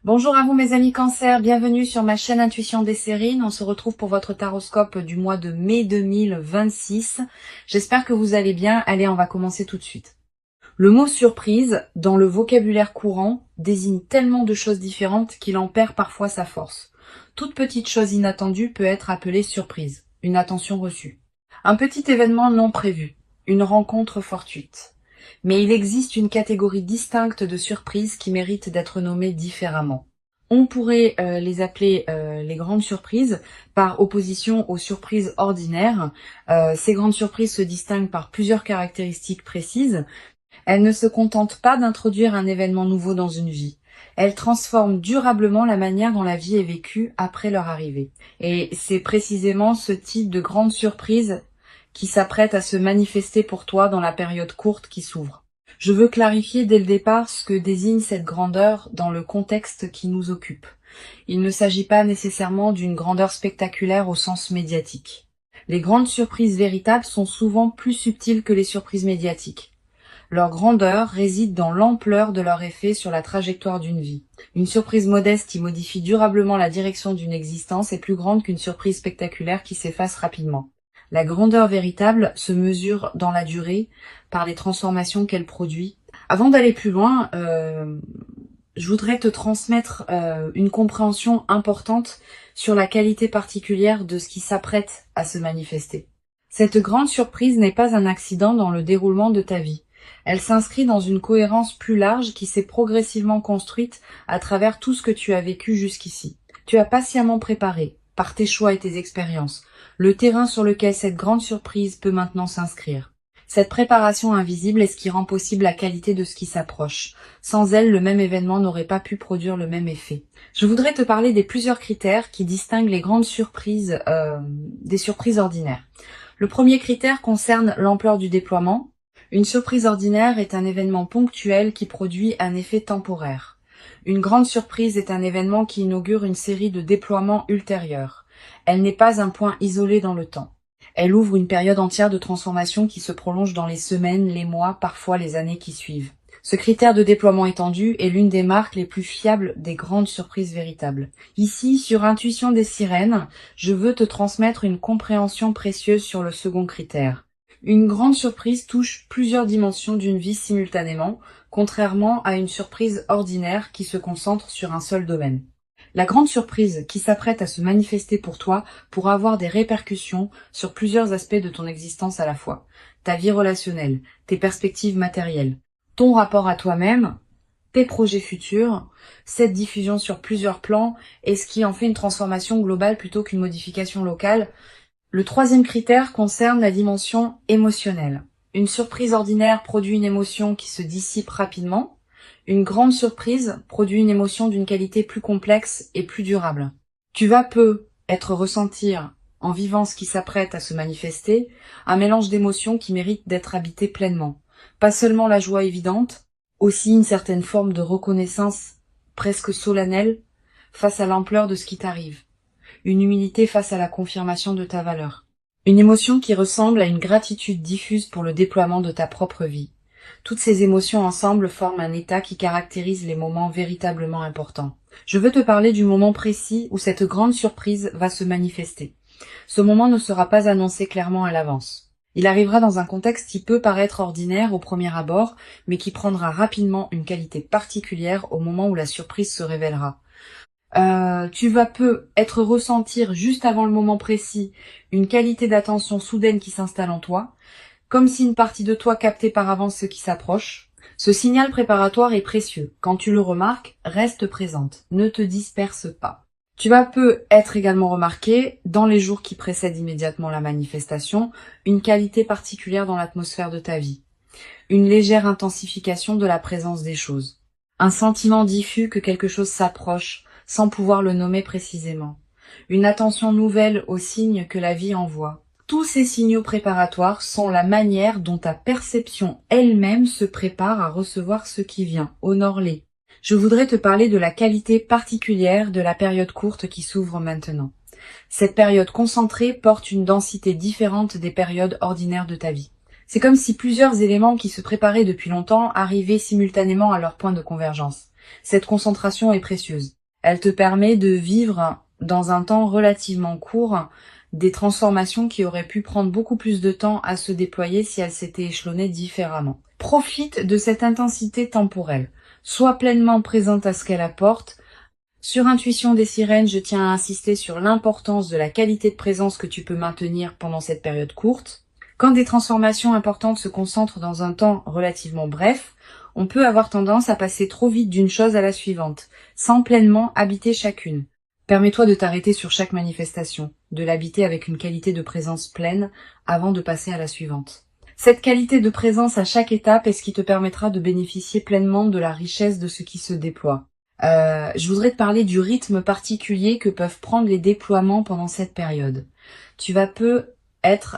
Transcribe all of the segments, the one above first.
Bonjour à vous mes amis Cancer, bienvenue sur ma chaîne Intuition des Sérines. On se retrouve pour votre taroscope du mois de mai 2026. J'espère que vous allez bien. Allez, on va commencer tout de suite. Le mot surprise, dans le vocabulaire courant, désigne tellement de choses différentes qu'il en perd parfois sa force. Toute petite chose inattendue peut être appelée surprise, une attention reçue. Un petit événement non prévu, une rencontre fortuite. Mais il existe une catégorie distincte de surprises qui méritent d'être nommées différemment. On pourrait les appeler les grandes surprises, par opposition aux surprises ordinaires. Ces grandes surprises se distinguent par plusieurs caractéristiques précises. Elles ne se contentent pas d'introduire un événement nouveau dans une vie. Elles transforment durablement la manière dont la vie est vécue après leur arrivée. Et c'est précisément ce type de grande surprise qui s'apprête à se manifester pour toi dans la période courte qui s'ouvre. Je veux clarifier dès le départ ce que désigne cette grandeur dans le contexte qui nous occupe. Il ne s'agit pas nécessairement d'une grandeur spectaculaire au sens médiatique. Les grandes surprises véritables sont souvent plus subtiles que les surprises médiatiques. Leur grandeur réside dans l'ampleur de leur effet sur la trajectoire d'une vie. Une surprise modeste qui modifie durablement la direction d'une existence est plus grande qu'une surprise spectaculaire qui s'efface rapidement. La grandeur véritable se mesure dans la durée par les transformations qu'elle produit. Avant d'aller plus loin, je voudrais te transmettre une compréhension importante sur la qualité particulière de ce qui s'apprête à se manifester. Cette grande surprise n'est pas un accident dans le déroulement de ta vie. Elle s'inscrit dans une cohérence plus large qui s'est progressivement construite à travers tout ce que tu as vécu jusqu'ici. Tu as patiemment préparé, par tes choix et tes expériences, le terrain sur lequel cette grande surprise peut maintenant s'inscrire. Cette préparation invisible est ce qui rend possible la qualité de ce qui s'approche. Sans elle, le même événement n'aurait pas pu produire le même effet. Je voudrais te parler des plusieurs critères qui distinguent les grandes surprises des surprises ordinaires. Le premier critère concerne l'ampleur du déploiement. Une surprise ordinaire est un événement ponctuel qui produit un effet temporaire. Une grande surprise est un événement qui inaugure une série de déploiements ultérieurs. Elle n'est pas un point isolé dans le temps. Elle ouvre une période entière de transformation qui se prolonge dans les semaines, les mois, parfois les années qui suivent. Ce critère de déploiement étendu est l'une des marques les plus fiables des grandes surprises véritables. Ici, sur Intuition des Sirènes, je veux te transmettre une compréhension précieuse sur le second critère. Une grande surprise touche plusieurs dimensions d'une vie simultanément, contrairement à une surprise ordinaire qui se concentre sur un seul domaine. La grande surprise qui s'apprête à se manifester pour toi pourra avoir des répercussions sur plusieurs aspects de ton existence à la fois. Ta vie relationnelle, tes perspectives matérielles, ton rapport à toi-même, tes projets futurs, cette diffusion sur plusieurs plans et ce qui en fait une transformation globale plutôt qu'une modification locale. Le troisième critère concerne la dimension émotionnelle. Une surprise ordinaire produit une émotion qui se dissipe rapidement. Une grande surprise produit une émotion d'une qualité plus complexe et plus durable. Tu vas ressentir, en vivant ce qui s'apprête à se manifester, un mélange d'émotions qui mérite d'être habité pleinement. Pas seulement la joie évidente, aussi une certaine forme de reconnaissance presque solennelle face à l'ampleur de ce qui t'arrive. Une humilité face à la confirmation de ta valeur. Une émotion qui ressemble à une gratitude diffuse pour le déploiement de ta propre vie. Toutes ces émotions ensemble forment un état qui caractérise les moments véritablement importants. Je veux te parler du moment précis où cette grande surprise va se manifester. Ce moment ne sera pas annoncé clairement à l'avance. Il arrivera dans un contexte qui peut paraître ordinaire au premier abord, mais qui prendra rapidement une qualité particulière au moment où la surprise se révélera. Tu vas ressentir juste avant le moment précis une qualité d'attention soudaine qui s'installe en toi, comme si une partie de toi captait par avance ce qui s'approche. Ce signal préparatoire est précieux. Quand tu le remarques, reste présente, ne te disperse pas. Tu vas être également remarqué, dans les jours qui précèdent immédiatement la manifestation, une qualité particulière dans l'atmosphère de ta vie. Une légère intensification de la présence des choses. Un sentiment diffus que quelque chose s'approche, sans pouvoir le nommer précisément. Une attention nouvelle aux signes que la vie envoie. Tous ces signaux préparatoires sont la manière dont ta perception elle-même se prépare à recevoir ce qui vient. Honore-les. Je voudrais te parler de la qualité particulière de la période courte qui s'ouvre maintenant. Cette période concentrée porte une densité différente des périodes ordinaires de ta vie. C'est comme si plusieurs éléments qui se préparaient depuis longtemps arrivaient simultanément à leur point de convergence. Cette concentration est précieuse. Elle te permet de vivre dans un temps relativement court des transformations qui auraient pu prendre beaucoup plus de temps à se déployer si elles s'étaient échelonnées différemment. Profite de cette intensité temporelle. Sois pleinement présente à ce qu'elle apporte. Sur Intuition des sirènes, je tiens à insister sur l'importance de la qualité de présence que tu peux maintenir pendant cette période courte. Quand des transformations importantes se concentrent dans un temps relativement bref, on peut avoir tendance à passer trop vite d'une chose à la suivante, sans pleinement habiter chacune. Permets-toi de t'arrêter sur chaque manifestation, de l'habiter avec une qualité de présence pleine avant de passer à la suivante. Cette qualité de présence à chaque étape est ce qui te permettra de bénéficier pleinement de la richesse de ce qui se déploie. Je voudrais te parler du rythme particulier que peuvent prendre les déploiements pendant cette période. Tu vas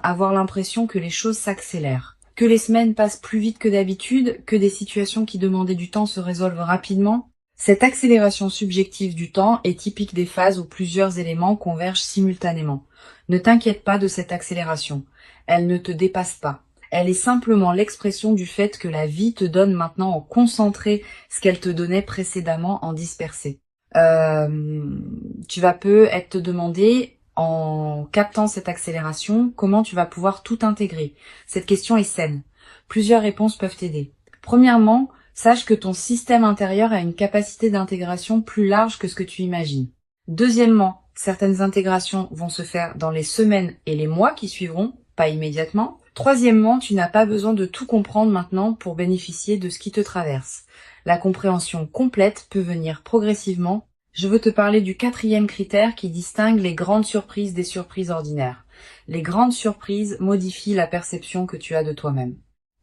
avoir l'impression que les choses s'accélèrent, que les semaines passent plus vite que d'habitude, que des situations qui demandaient du temps se résolvent rapidement. Cette accélération subjective du temps est typique des phases où plusieurs éléments convergent simultanément. Ne t'inquiète pas de cette accélération. Elle ne te dépasse pas. Elle est simplement l'expression du fait que la vie te donne maintenant en concentré ce qu'elle te donnait précédemment en dispersé. Tu vas peut-être te demander, en captant cette accélération, comment tu vas pouvoir tout intégrer. Cette question est saine. Plusieurs réponses peuvent t'aider. Premièrement, sache que ton système intérieur a une capacité d'intégration plus large que ce que tu imagines. Deuxièmement, certaines intégrations vont se faire dans les semaines et les mois qui suivront, pas immédiatement. Troisièmement, tu n'as pas besoin de tout comprendre maintenant pour bénéficier de ce qui te traverse. La compréhension complète peut venir progressivement. Je veux te parler du 4e critère qui distingue les grandes surprises des surprises ordinaires. Les grandes surprises modifient la perception que tu as de toi-même.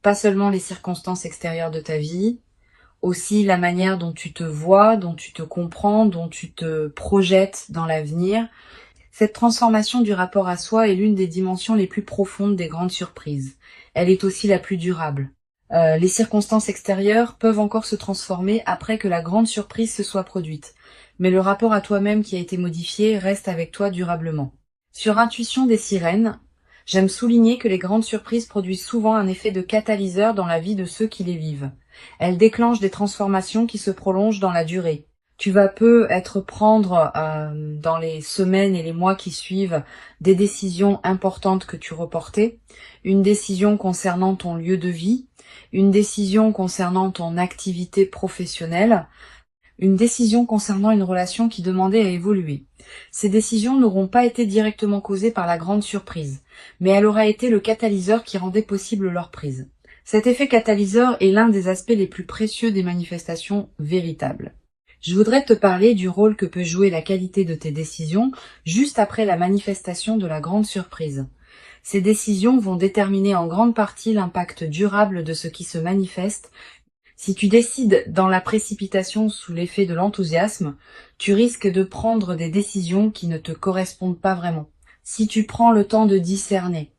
Pas seulement les circonstances extérieures de ta vie, aussi la manière dont tu te vois, dont tu te comprends, dont tu te projettes dans l'avenir. Cette transformation du rapport à soi est l'une des dimensions les plus profondes des grandes surprises. Elle est aussi la plus durable. Les circonstances extérieures peuvent encore se transformer après que la grande surprise se soit produite, mais le rapport à toi-même qui a été modifié reste avec toi durablement. Sur Intuition des sirènes, j'aime souligner que les grandes surprises produisent souvent un effet de catalyseur dans la vie de ceux qui les vivent. Elles déclenchent des transformations qui se prolongent dans la durée. Tu vas peut-être prendre dans les semaines et les mois qui suivent des décisions importantes que tu reportais, une décision concernant ton lieu de vie, une décision concernant ton activité professionnelle, une décision concernant une relation qui demandait à évoluer. Ces décisions n'auront pas été directement causées par la grande surprise, mais elle aura été le catalyseur qui rendait possible leur prise. Cet effet catalyseur est l'un des aspects les plus précieux des manifestations véritables. Je voudrais te parler du rôle que peut jouer la qualité de tes décisions juste après la manifestation de la grande surprise. Ces décisions vont déterminer en grande partie l'impact durable de ce qui se manifeste. Si tu décides dans la précipitation sous l'effet de l'enthousiasme, tu risques de prendre des décisions qui ne te correspondent pas vraiment. Si tu prends le temps de discerner,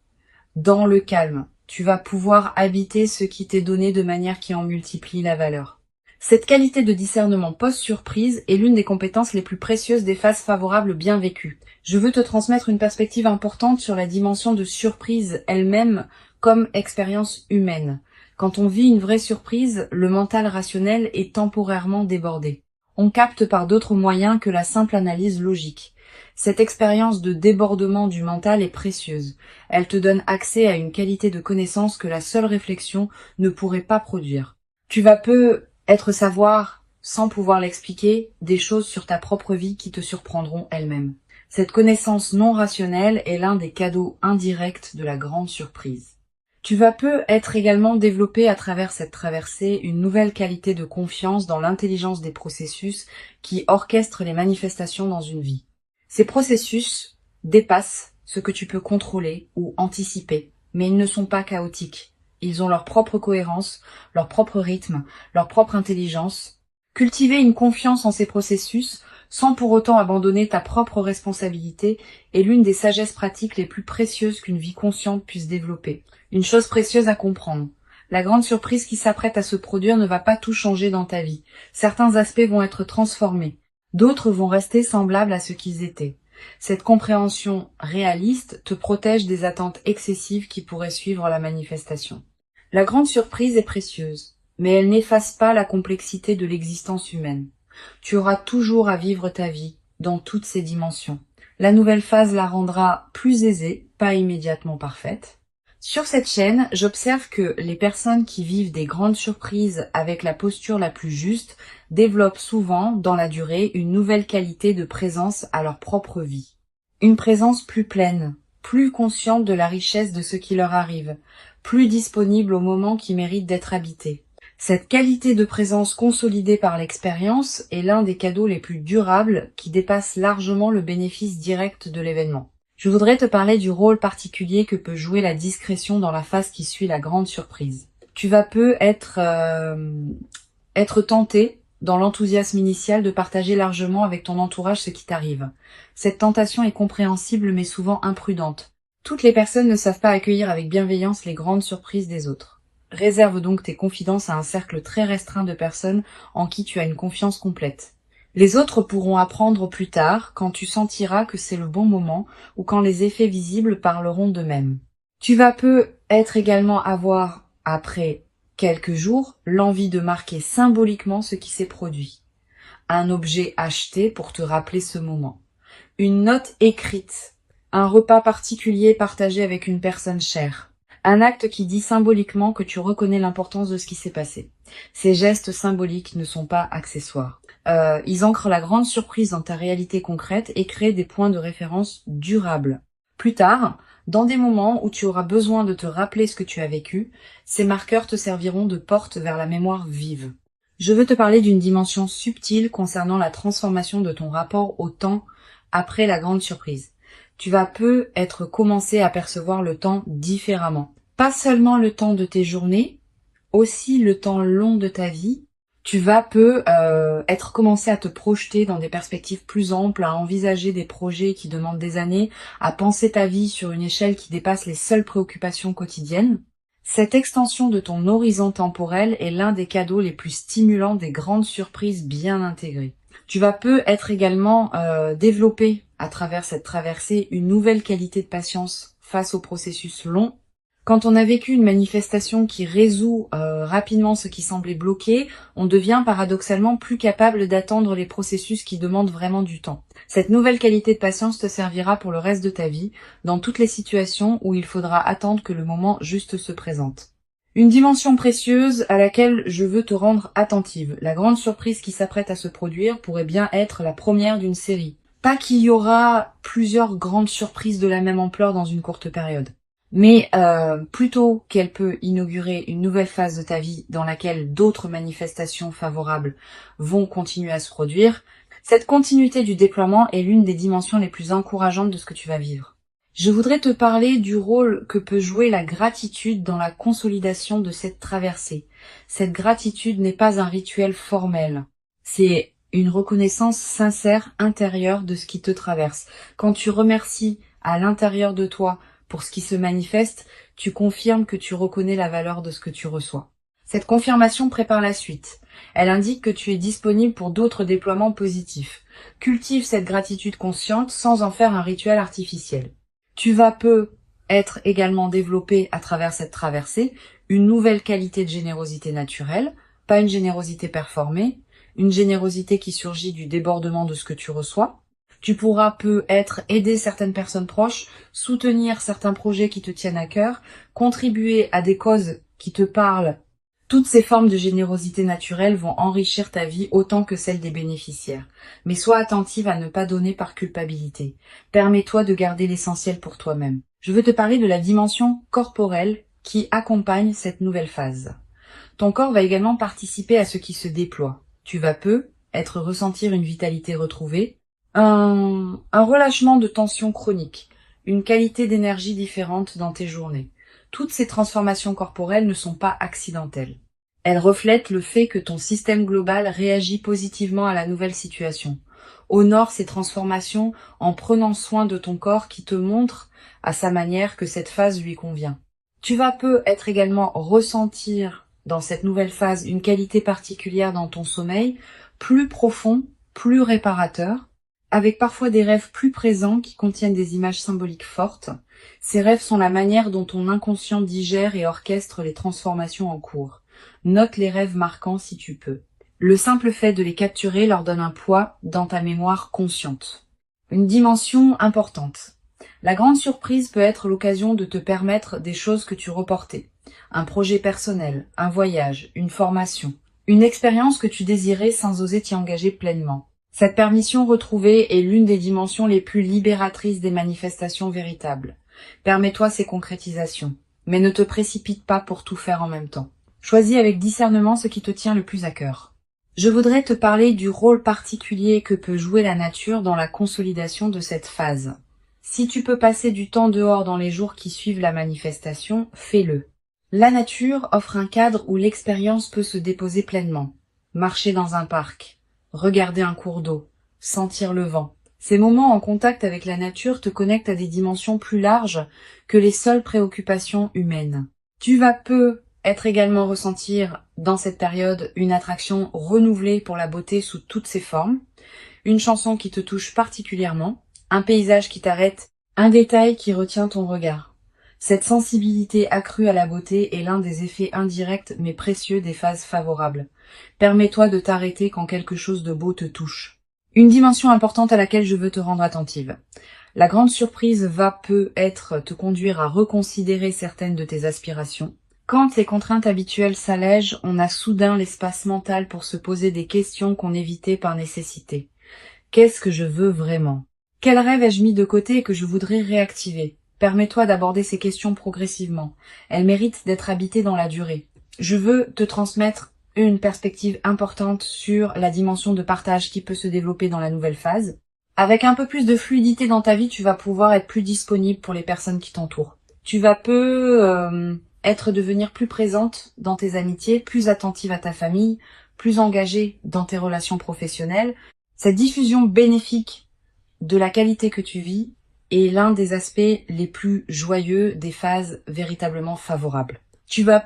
dans le calme, tu vas pouvoir habiter ce qui t'est donné de manière qui en multiplie la valeur. Cette qualité de discernement post-surprise est l'une des compétences les plus précieuses des phases favorables bien vécues. Je veux te transmettre une perspective importante sur la dimension de surprise elle-même comme expérience humaine. Quand on vit une vraie surprise, le mental rationnel est temporairement débordé. On capte par d'autres moyens que la simple analyse logique. Cette expérience de débordement du mental est précieuse. Elle te donne accès à une qualité de connaissance que la seule réflexion ne pourrait pas produire. Tu vas peut-être savoir, sans pouvoir l'expliquer, des choses sur ta propre vie qui te surprendront elles-mêmes. Cette connaissance non rationnelle est l'un des cadeaux indirects de la grande surprise. Tu vas peut-être également développer à travers cette traversée une nouvelle qualité de confiance dans l'intelligence des processus qui orchestrent les manifestations dans une vie. Ces processus dépassent ce que tu peux contrôler ou anticiper, mais ils ne sont pas chaotiques. Ils ont leur propre cohérence, leur propre rythme, leur propre intelligence. Cultiver une confiance en ces processus, sans pour autant abandonner ta propre responsabilité, est l'une des sagesses pratiques les plus précieuses qu'une vie consciente puisse développer. Une chose précieuse à comprendre. La grande surprise qui s'apprête à se produire ne va pas tout changer dans ta vie. Certains aspects vont être transformés. D'autres vont rester semblables à ce qu'ils étaient. Cette compréhension réaliste te protège des attentes excessives qui pourraient suivre la manifestation. La grande surprise est précieuse, mais elle n'efface pas la complexité de l'existence humaine. Tu auras toujours à vivre ta vie dans toutes ses dimensions. La nouvelle phase la rendra plus aisée, pas immédiatement parfaite. Sur cette chaîne, j'observe que les personnes qui vivent des grandes surprises avec la posture la plus juste développent souvent, dans la durée, une nouvelle qualité de présence à leur propre vie. Une présence plus pleine, plus consciente de la richesse de ce qui leur arrive, plus disponible au moment qui mérite d'être habité. Cette qualité de présence consolidée par l'expérience est l'un des cadeaux les plus durables qui dépasse largement le bénéfice direct de l'événement. Je voudrais te parler du rôle particulier que peut jouer la discrétion dans la phase qui suit la grande surprise. Tu vas peu être tenté, dans l'enthousiasme initial, de partager largement avec ton entourage ce qui t'arrive. Cette tentation est compréhensible mais souvent imprudente. Toutes les personnes ne savent pas accueillir avec bienveillance les grandes surprises des autres. Réserve donc tes confidences à un cercle très restreint de personnes en qui tu as une confiance complète. Les autres pourront apprendre plus tard, quand tu sentiras que c'est le bon moment ou quand les effets visibles parleront d'eux-mêmes. Tu vas peu être également avoir, après quelques jours, l'envie de marquer symboliquement ce qui s'est produit. Un objet acheté pour te rappeler ce moment. Une note écrite. Un repas particulier partagé avec une personne chère. Un acte qui dit symboliquement que tu reconnais l'importance de ce qui s'est passé. Ces gestes symboliques ne sont pas accessoires. Ils ancrent la grande surprise dans ta réalité concrète et créent des points de référence durables. Plus tard, dans des moments où tu auras besoin de te rappeler ce que tu as vécu, ces marqueurs te serviront de porte vers la mémoire vive. Je veux te parler d'une dimension subtile concernant la transformation de ton rapport au temps après la grande surprise. Tu vas peu être commencé à percevoir le temps différemment. Pas seulement le temps de tes journées, aussi le temps long de ta vie. Tu vas peu être commencé à te projeter dans des perspectives plus amples, à envisager des projets qui demandent des années, à penser ta vie sur une échelle qui dépasse les seules préoccupations quotidiennes. Cette extension de ton horizon temporel est l'un des cadeaux les plus stimulants des grandes surprises bien intégrées. Tu vas peu être également développé à travers cette traversée une nouvelle qualité de patience face au processus long. Quand on a vécu une manifestation qui résout rapidement ce qui semblait bloqué, on devient paradoxalement plus capable d'attendre les processus qui demandent vraiment du temps. Cette nouvelle qualité de patience te servira pour le reste de ta vie, dans toutes les situations où il faudra attendre que le moment juste se présente. Une dimension précieuse à laquelle je veux te rendre attentive. La grande surprise qui s'apprête à se produire pourrait bien être la première d'une série. Pas qu'il y aura plusieurs grandes surprises de la même ampleur dans une courte période. Mais plutôt qu'elle peut inaugurer une nouvelle phase de ta vie dans laquelle d'autres manifestations favorables vont continuer à se produire, cette continuité du déploiement est l'une des dimensions les plus encourageantes de ce que tu vas vivre. Je voudrais te parler du rôle que peut jouer la gratitude dans la consolidation de cette traversée. Cette gratitude n'est pas un rituel formel, c'est une reconnaissance sincère intérieure de ce qui te traverse. Quand tu remercies à l'intérieur de toi pour ce qui se manifeste, tu confirmes que tu reconnais la valeur de ce que tu reçois. Cette confirmation prépare la suite. Elle indique que tu es disponible pour d'autres déploiements positifs. Cultive cette gratitude consciente sans en faire un rituel artificiel. Tu vas peu être également développé à travers cette traversée une nouvelle qualité de générosité naturelle, pas une générosité performée, une générosité qui surgit du débordement de ce que tu reçois. Tu pourras peu être aider certaines personnes proches, soutenir certains projets qui te tiennent à cœur, contribuer à des causes qui te parlent. Toutes ces formes de générosité naturelle vont enrichir ta vie autant que celle des bénéficiaires. Mais sois attentive à ne pas donner par culpabilité. Permets-toi de garder l'essentiel pour toi-même. Je veux te parler de la dimension corporelle qui accompagne cette nouvelle phase. Ton corps va également participer à ce qui se déploie. Tu vas peu ressentir une vitalité retrouvée, un relâchement de tension chronique, une qualité d'énergie différente dans tes journées. Toutes ces transformations corporelles ne sont pas accidentelles. Elles reflètent le fait que ton système global réagit positivement à la nouvelle situation. Honore ces transformations en prenant soin de ton corps qui te montre à sa manière que cette phase lui convient. Tu vas peu être également ressentir dans cette nouvelle phase une qualité particulière dans ton sommeil, plus profond, plus réparateur, avec parfois des rêves plus présents qui contiennent des images symboliques fortes. Ces rêves sont la manière dont ton inconscient digère et orchestre les transformations en cours. Note les rêves marquants si tu peux. Le simple fait de les capturer leur donne un poids dans ta mémoire consciente. Une dimension importante. La grande surprise peut être l'occasion de te permettre des choses que tu reportais. Un projet personnel, un voyage, une formation, une expérience que tu désirais sans oser t'y engager pleinement. Cette permission retrouvée est l'une des dimensions les plus libératrices des manifestations véritables. Permets-toi ces concrétisations, mais ne te précipite pas pour tout faire en même temps. Choisis avec discernement ce qui te tient le plus à cœur. Je voudrais te parler du rôle particulier que peut jouer la nature dans la consolidation de cette phase. Si tu peux passer du temps dehors dans les jours qui suivent la manifestation, fais-le. La nature offre un cadre où l'expérience peut se déposer pleinement. Marcher dans un parc, regarder un cours d'eau, sentir le vent. Ces moments en contact avec la nature te connectent à des dimensions plus larges que les seules préoccupations humaines. Tu vas être également ressentir dans cette période une attraction renouvelée pour la beauté sous toutes ses formes, une chanson qui te touche particulièrement, un paysage qui t'arrête, un détail qui retient ton regard. Cette sensibilité accrue à la beauté est l'un des effets indirects mais précieux des phases favorables. Permets-toi de t'arrêter quand quelque chose de beau te touche. Une dimension importante à laquelle je veux te rendre attentive. La grande surprise peut-être te conduire à reconsidérer certaines de tes aspirations. Quand les contraintes habituelles s'allègent, on a soudain l'espace mental pour se poser des questions qu'on évitait par nécessité. Qu'est-ce que je veux vraiment? Quel rêve ai-je mis de côté et que je voudrais réactiver? Permets-toi d'aborder ces questions progressivement. Elles méritent d'être habitées dans la durée. Je veux te transmettre une perspective importante sur la dimension de partage qui peut se développer dans la nouvelle phase. Avec un peu plus de fluidité dans ta vie, tu vas pouvoir être plus disponible pour les personnes qui t'entourent. Tu vas devenir plus présente dans tes amitiés, plus attentive à ta famille, plus engagée dans tes relations professionnelles. Cette diffusion bénéfique de la qualité que tu vis est l'un des aspects les plus joyeux des phases véritablement favorables. Tu vas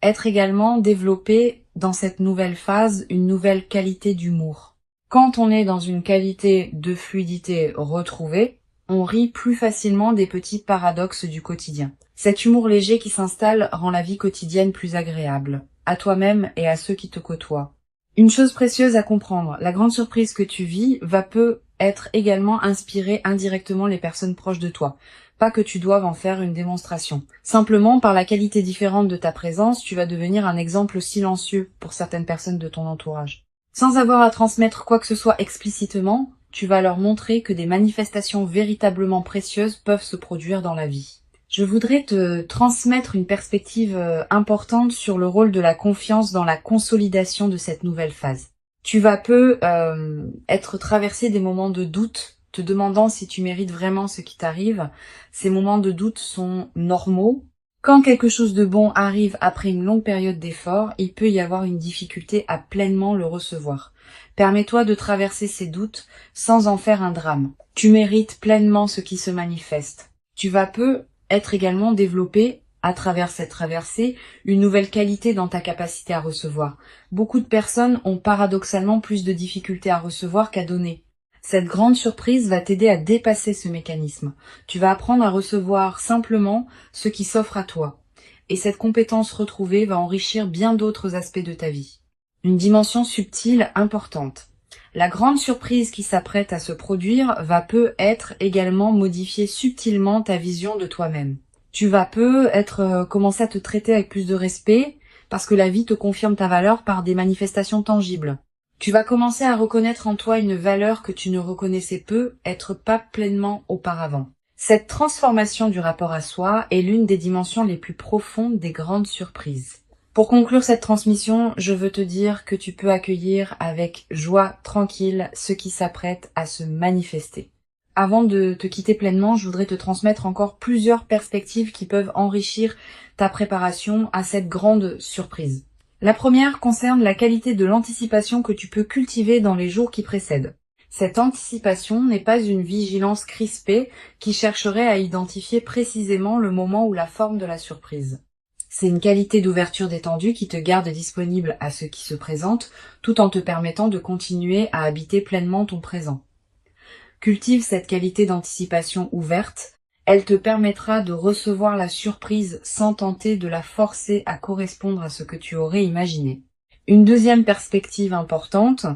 être également développé dans cette nouvelle phase une nouvelle qualité d'humour. Quand on est dans une qualité de fluidité retrouvée, on rit plus facilement des petits paradoxes du quotidien. Cet humour léger qui s'installe rend la vie quotidienne plus agréable, à toi-même et à ceux qui te côtoient. Une chose précieuse à comprendre, la grande surprise que tu vis peut être également inspirer indirectement les personnes proches de toi. Pas que tu doives en faire une démonstration. Simplement, par la qualité différente de ta présence, tu vas devenir un exemple silencieux pour certaines personnes de ton entourage. Sans avoir à transmettre quoi que ce soit explicitement, tu vas leur montrer que des manifestations véritablement précieuses peuvent se produire dans la vie. Je voudrais te transmettre une perspective importante sur le rôle de la confiance dans la consolidation de cette nouvelle phase. Tu vas être traversé des moments de doute, te demandant si tu mérites vraiment ce qui t'arrive. Ces moments de doute sont normaux. Quand quelque chose de bon arrive après une longue période d'effort, il peut y avoir une difficulté à pleinement le recevoir. Permets-toi de traverser ces doutes sans en faire un drame. Tu mérites pleinement ce qui se manifeste. Tu vas être également développé, à travers cette traversée, une nouvelle qualité dans ta capacité à recevoir. Beaucoup de personnes ont paradoxalement plus de difficultés à recevoir qu'à donner. Cette grande surprise va t'aider à dépasser ce mécanisme. Tu vas apprendre à recevoir simplement ce qui s'offre à toi. Et cette compétence retrouvée va enrichir bien d'autres aspects de ta vie. Une dimension subtile importante. La grande surprise qui s'apprête à se produire va être également modifier subtilement ta vision de toi-même. Tu vas commencer à te traiter avec plus de respect parce que la vie te confirme ta valeur par des manifestations tangibles. Tu vas commencer à reconnaître en toi une valeur que tu ne reconnaissais pas pleinement auparavant. Cette transformation du rapport à soi est l'une des dimensions les plus profondes des grandes surprises. Pour conclure cette transmission, je veux te dire que tu peux accueillir avec joie tranquille ce qui s'apprête à se manifester. Avant de te quitter pleinement, je voudrais te transmettre encore plusieurs perspectives qui peuvent enrichir ta préparation à cette grande surprise. La première concerne la qualité de l'anticipation que tu peux cultiver dans les jours qui précèdent. Cette anticipation n'est pas une vigilance crispée qui chercherait à identifier précisément le moment ou la forme de la surprise. C'est une qualité d'ouverture détendue qui te garde disponible à ce qui se présente, tout en te permettant de continuer à habiter pleinement ton présent. Cultive cette qualité d'anticipation ouverte, elle te permettra de recevoir la surprise sans tenter de la forcer à correspondre à ce que tu aurais imaginé. Une deuxième perspective importante,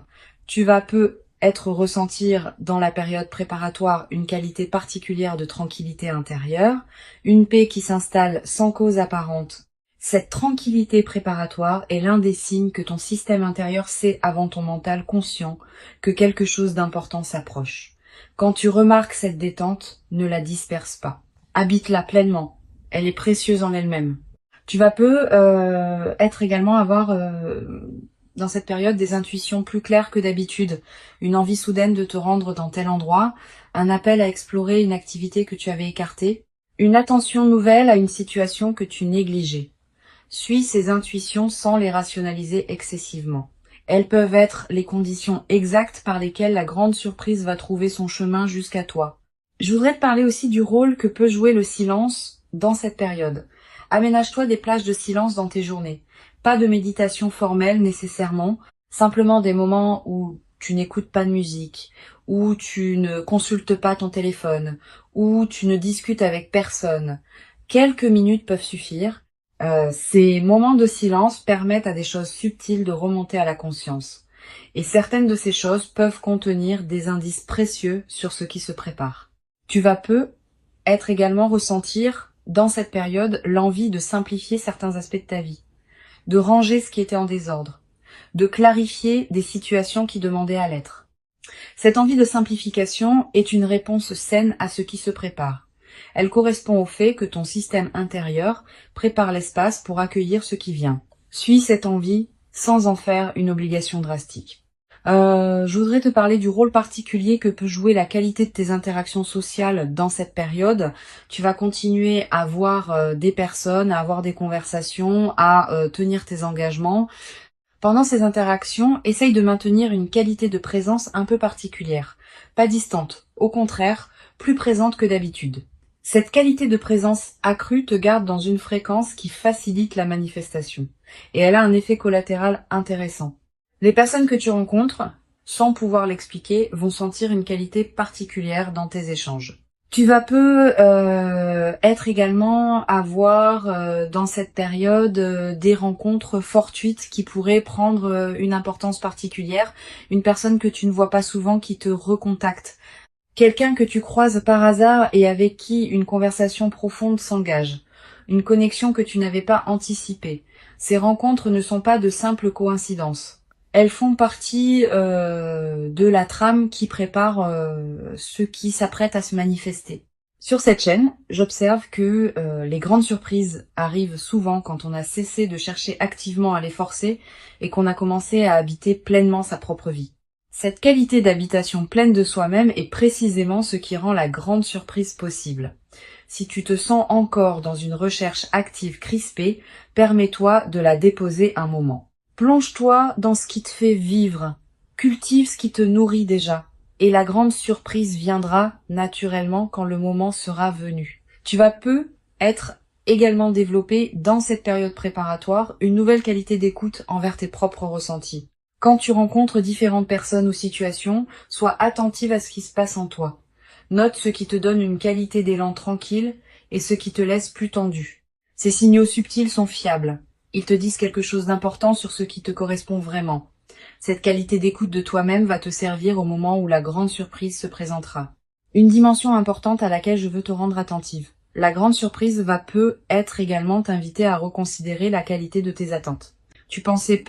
tu vas ressentir dans la période préparatoire une qualité particulière de tranquillité intérieure, une paix qui s'installe sans cause apparente. Cette tranquillité préparatoire est l'un des signes que ton système intérieur sait avant ton mental conscient que quelque chose d'important s'approche. Quand tu remarques cette détente, ne la disperse pas. Habite-la pleinement. Elle est précieuse en elle-même. Tu vas avoir dans cette période des intuitions plus claires que d'habitude, une envie soudaine de te rendre dans tel endroit, un appel à explorer une activité que tu avais écartée, une attention nouvelle à une situation que tu négligeais. Suis ces intuitions sans les rationaliser excessivement. Elles peuvent être les conditions exactes par lesquelles la grande surprise va trouver son chemin jusqu'à toi. Je voudrais te parler aussi du rôle que peut jouer le silence dans cette période. Aménage-toi des plages de silence dans tes journées. Pas de méditation formelle nécessairement, simplement des moments où tu n'écoutes pas de musique, où tu ne consultes pas ton téléphone, où tu ne discutes avec personne. Quelques minutes peuvent suffire. Ces moments de silence permettent à des choses subtiles de remonter à la conscience. Et certaines de ces choses peuvent contenir des indices précieux sur ce qui se prépare. Tu vas être également ressentir dans cette période l'envie de simplifier certains aspects de ta vie, de ranger ce qui était en désordre, de clarifier des situations qui demandaient à l'être. Cette envie de simplification est une réponse saine à ce qui se prépare. Elle correspond au fait que ton système intérieur prépare l'espace pour accueillir ce qui vient. Suis cette envie sans en faire une obligation drastique. Je voudrais te parler du rôle particulier que peut jouer la qualité de tes interactions sociales dans cette période. Tu vas continuer à voir des personnes, à avoir des conversations, à tenir tes engagements. Pendant ces interactions, essaye de maintenir une qualité de présence un peu particulière. Pas distante, au contraire, plus présente que d'habitude. Cette qualité de présence accrue te garde dans une fréquence qui facilite la manifestation. Et elle a un effet collatéral intéressant. Les personnes que tu rencontres, sans pouvoir l'expliquer, vont sentir une qualité particulière dans tes échanges. Tu vas avoir dans cette période des rencontres fortuites qui pourraient prendre une importance particulière. Une personne que tu ne vois pas souvent qui te recontacte. Quelqu'un que tu croises par hasard et avec qui une conversation profonde s'engage. Une connexion que tu n'avais pas anticipée. Ces rencontres ne sont pas de simples coïncidences. Elles font partie de la trame qui prépare ce qui s'apprête à se manifester. Sur cette chaîne, j'observe que les grandes surprises arrivent souvent quand on a cessé de chercher activement à les forcer et qu'on a commencé à habiter pleinement sa propre vie. Cette qualité d'habitation pleine de soi-même est précisément ce qui rend la grande surprise possible. Si tu te sens encore dans une recherche active crispée, permets-toi de la déposer un moment. Plonge-toi dans ce qui te fait vivre, cultive ce qui te nourrit déjà, et la grande surprise viendra naturellement quand le moment sera venu. Tu vas être également développé dans cette période préparatoire une nouvelle qualité d'écoute envers tes propres ressentis. Quand tu rencontres différentes personnes ou situations, sois attentive à ce qui se passe en toi. Note ce qui te donne une qualité d'élan tranquille et ce qui te laisse plus tendu. Ces signaux subtils sont fiables. Ils te disent quelque chose d'important sur ce qui te correspond vraiment. Cette qualité d'écoute de toi-même va te servir au moment où la grande surprise se présentera. Une dimension importante à laquelle je veux te rendre attentive. La grande surprise va être également t'inviter à reconsidérer la qualité de tes attentes. Tu pensais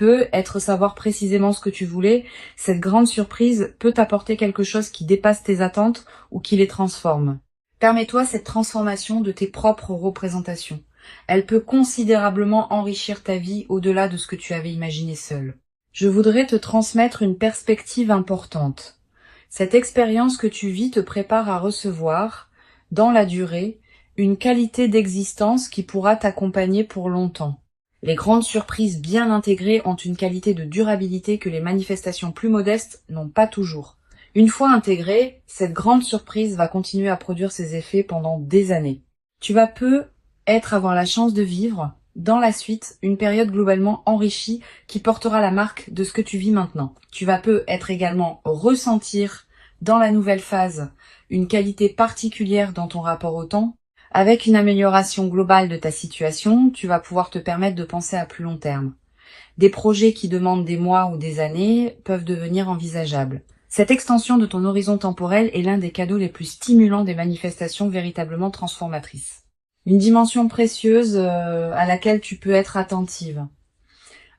savoir précisément ce que tu voulais. Cette grande surprise peut t'apporter quelque chose qui dépasse tes attentes ou qui les transforme. Permets-toi cette transformation de tes propres représentations. Elle peut considérablement enrichir ta vie au-delà de ce que tu avais imaginé seul. Je voudrais te transmettre une perspective importante. Cette expérience que tu vis te prépare à recevoir, dans la durée, une qualité d'existence qui pourra t'accompagner pour longtemps. Les grandes surprises bien intégrées ont une qualité de durabilité que les manifestations plus modestes n'ont pas toujours. Une fois intégrée, cette grande surprise va continuer à produire ses effets pendant des années. Tu vas avoir la chance de vivre, dans la suite, une période globalement enrichie qui portera la marque de ce que tu vis maintenant. Tu vas être également ressentir, dans la nouvelle phase, une qualité particulière dans ton rapport au temps. Avec une amélioration globale de ta situation, tu vas pouvoir te permettre de penser à plus long terme. Des projets qui demandent des mois ou des années peuvent devenir envisageables. Cette extension de ton horizon temporel est l'un des cadeaux les plus stimulants des manifestations véritablement transformatrices. Une dimension précieuse à laquelle tu peux être attentive.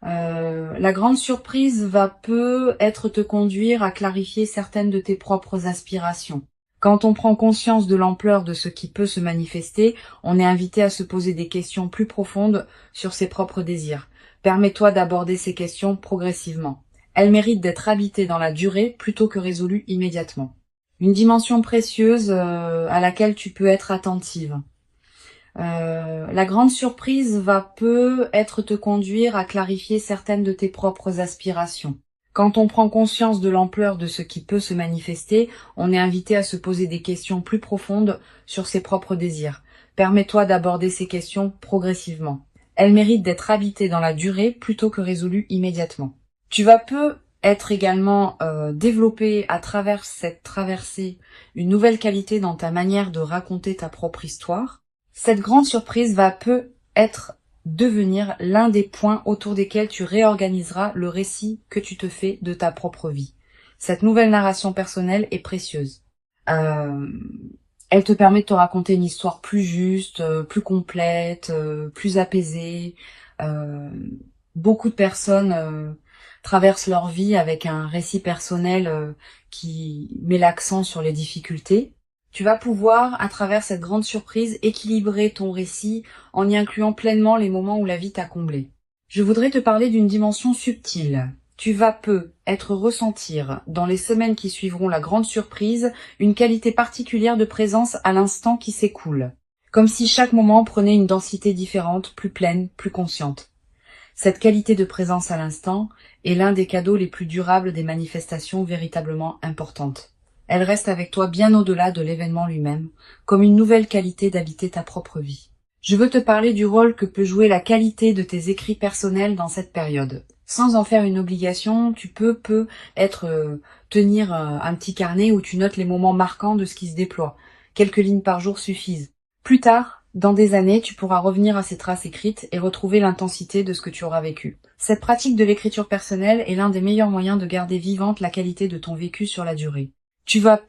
La grande surprise va peut-être te conduire à clarifier certaines de tes propres aspirations. Quand on prend conscience de l'ampleur de ce qui peut se manifester, on est invité à se poser des questions plus profondes sur ses propres désirs. Permets-toi d'aborder ces questions progressivement. Elles méritent d'être habitées dans la durée plutôt que résolues immédiatement. Une dimension précieuse à laquelle tu peux être attentive. La grande surprise va peut-être te conduire à clarifier certaines de tes propres aspirations. Quand on prend conscience de l'ampleur de ce qui peut se manifester, on est invité à se poser des questions plus profondes sur ses propres désirs. Permets-toi d'aborder ces questions progressivement. Elles méritent d'être habitées dans la durée plutôt que résolues immédiatement. Tu vas être également développé à travers cette traversée une nouvelle qualité dans ta manière de raconter ta propre histoire. Cette grande surprise va peut-être devenir l'un des points autour desquels tu réorganiseras le récit que tu te fais de ta propre vie. Cette nouvelle narration personnelle est précieuse. Elle te permet de te raconter une histoire plus juste, plus complète, plus apaisée. Beaucoup de personnes traversent leur vie avec un récit personnel qui met l'accent sur les difficultés. Tu vas pouvoir, à travers cette grande surprise, équilibrer ton récit en y incluant pleinement les moments où la vie t'a comblé. Je voudrais te parler d'une dimension subtile. Tu vas être ressentir, dans les semaines qui suivront la grande surprise, une qualité particulière de présence à l'instant qui s'écoule. Comme si chaque moment prenait une densité différente, plus pleine, plus consciente. Cette qualité de présence à l'instant est l'un des cadeaux les plus durables des manifestations véritablement importantes. Elle reste avec toi bien au-delà de l'événement lui-même, comme une nouvelle qualité d'habiter ta propre vie. Je veux te parler du rôle que peut jouer la qualité de tes écrits personnels dans cette période. Sans en faire une obligation, tu peux tenir un petit carnet où tu notes les moments marquants de ce qui se déploie. Quelques lignes par jour suffisent. Plus tard, dans des années, tu pourras revenir à ces traces écrites et retrouver l'intensité de ce que tu auras vécu. Cette pratique de l'écriture personnelle est l'un des meilleurs moyens de garder vivante la qualité de ton vécu sur la durée. Tu vas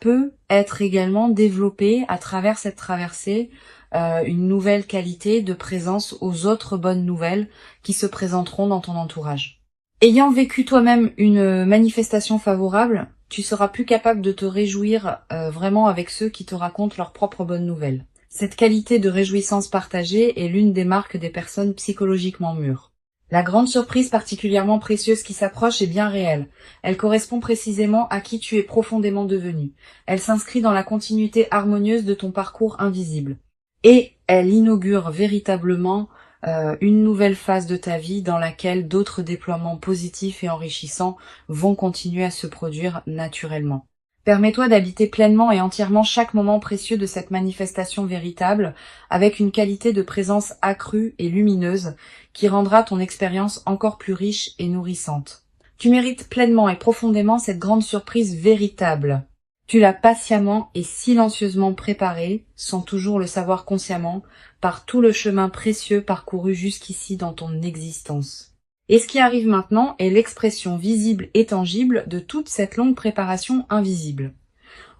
être également développé à travers cette traversée une nouvelle qualité de présence aux autres bonnes nouvelles qui se présenteront dans ton entourage. Ayant vécu toi-même une manifestation favorable, tu seras plus capable de te réjouir vraiment avec ceux qui te racontent leurs propres bonnes nouvelles. Cette qualité de réjouissance partagée est l'une des marques des personnes psychologiquement mûres. La grande surprise particulièrement précieuse qui s'approche est bien réelle. Elle correspond précisément à qui tu es profondément devenu. Elle s'inscrit dans la continuité harmonieuse de ton parcours invisible. Et elle inaugure véritablement une nouvelle phase de ta vie dans laquelle d'autres déploiements positifs et enrichissants vont continuer à se produire naturellement. Permets-toi d'habiter pleinement et entièrement chaque moment précieux de cette manifestation véritable avec une qualité de présence accrue et lumineuse qui rendra ton expérience encore plus riche et nourrissante. Tu mérites pleinement et profondément cette grande surprise véritable. Tu l'as patiemment et silencieusement préparée, sans toujours le savoir consciemment, par tout le chemin précieux parcouru jusqu'ici dans ton existence. Et ce qui arrive maintenant est l'expression visible et tangible de toute cette longue préparation invisible.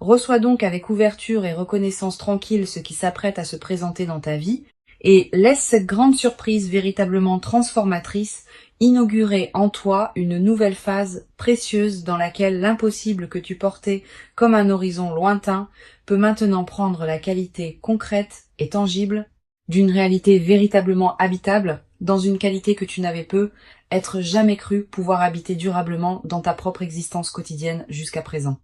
Reçois donc avec ouverture et reconnaissance tranquille ce qui s'apprête à se présenter dans ta vie, et laisse cette grande surprise véritablement transformatrice inaugurer en toi une nouvelle phase précieuse dans laquelle l'impossible que tu portais comme un horizon lointain peut maintenant prendre la qualité concrète et tangible d'une réalité véritablement habitable dans une qualité que tu n'avais être jamais cru pouvoir habiter durablement dans ta propre existence quotidienne jusqu'à présent.